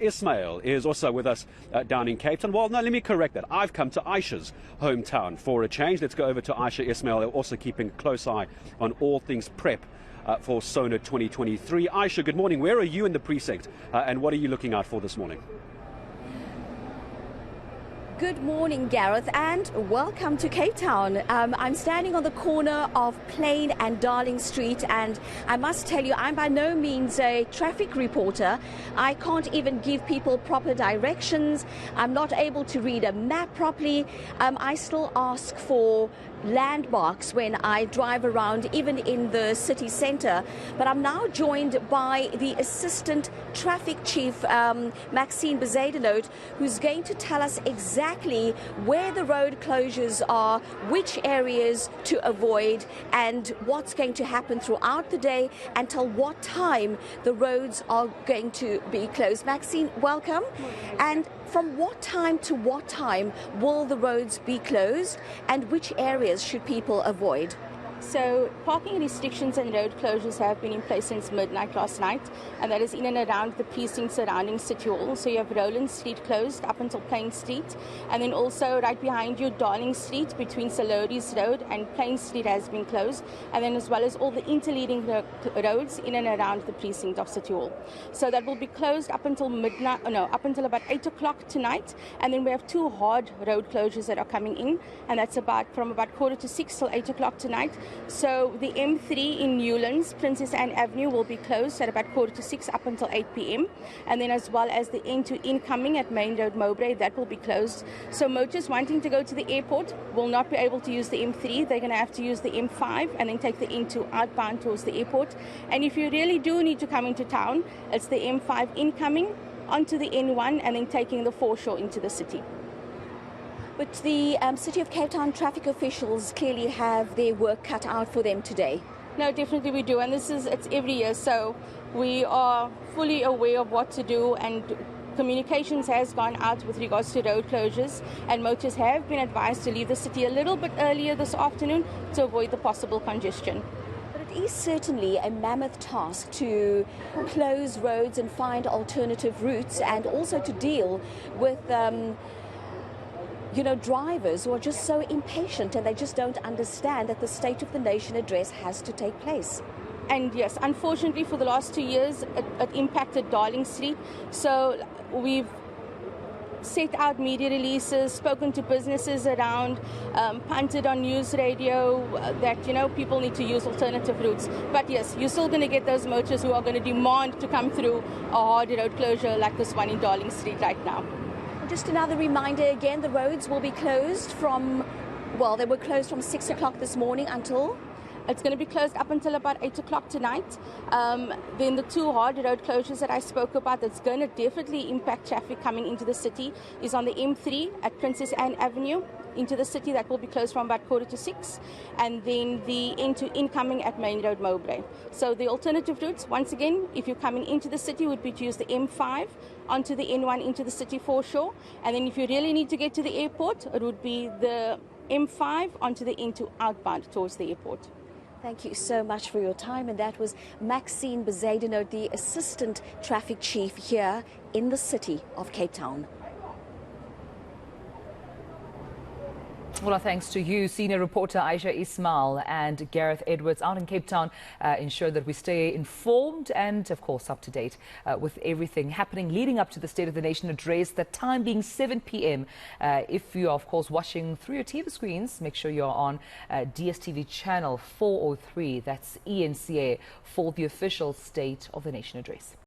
Ismail is also with us down in Cape Town. Well, no, let me correct that. I've come to Ayesha's hometown for a change. Let's go over to Ayesha Ismail, also keeping a close eye on all things prep for SONA 2023. Ayesha, good morning. Where are you in the precinct and what are you looking out for this morning? Good morning, Gareth, and welcome to Cape Town. I'm standing on the corner of Plain and Darling Street, and I must tell you, I'm by no means a traffic reporter. I can't even give people proper directions. I'm not able to read a map properly. I still ask for landmarks when I drive around, even in the city centre. But I'm now joined by the Assistant Traffic Chief, Maxine Bezuidenhout, who's going to tell us exactly where the road closures are, which areas to avoid, and what's going to happen throughout the day until what time the roads are going to be closed. Maxine, welcome. And from what time to what time will the roads be closed, and which areas should people avoid? So parking restrictions and road closures have been in place since midnight last night, and that is in and around the precinct surrounding City Hall. So you have Rowland Street closed up until Plain Street, and then also right behind you, Darling Street between Salodi's Road and Plain Street has been closed, and then as well as all the interleading roads in and around the precinct of City Hall. So that will be closed up until midnight, up until about 8 o'clock tonight, and then we have two hard road closures that are coming in, and that's from about 5:45 till 8 o'clock tonight. So the M3 in Newlands, Princess Anne Avenue, will be closed at about 5:45 up until 8 p.m. And then as well as the N2 incoming at Main Road Mowbray, that will be closed. So motorists wanting to go to the airport will not be able to use the M3. They're going to have to use the M5 and then take the N2 outbound towards the airport. And if you really do need to come into town, it's the M5 incoming onto the N1 and then taking the foreshore into the city. But the City of Cape Town traffic officials clearly have their work cut out for them today. No, definitely we do, and it's every year, so we are fully aware of what to do, and communications has gone out with regards to road closures, and motorists have been advised to leave the city a little bit earlier this afternoon to avoid the possible congestion. But it is certainly a mammoth task to close roads and find alternative routes, and also to deal with drivers who are just so impatient and they just don't understand that the State of the Nation address has to take place. And yes, unfortunately for the last 2 years, it impacted Darling Street. So we've set out media releases, spoken to businesses around, punted on news radio that, people need to use alternative routes. But yes, you're still going to get those motorists who are going to demand to come through a hard road closure like this one in Darling Street right now. Just another reminder again, the roads will be closed they were closed from 6 o'clock this morning until? It's going to be closed up until about 8 o'clock tonight. Then the two hard road closures that I spoke about that's going to definitely impact traffic coming into the city is on the M3 at Princess Anne Avenue into the city. That will be closed from about 5:45, and then the N2 incoming at Main Road Mowbray. So the alternative routes, once again, if you're coming into the city, would be to use the M5 onto the N1 into the city foreshore, and then if you really need to get to the airport, it would be the M5 onto the N2 outbound towards the airport. Thank you so much for your time, and that was Maxine Bezuidenhout, the Assistant Traffic Chief here in the city of Cape Town. Well, our thanks to you, senior reporter Ayesha Ismail and Gareth Edwards out in Cape Town. Ensure that we stay informed and, of course, up to date with everything happening leading up to the State of the Nation address, the time being 7 p.m. If you are, of course, watching through your TV screens, make sure you're on DSTV channel 403. That's eNCA for the official State of the Nation address.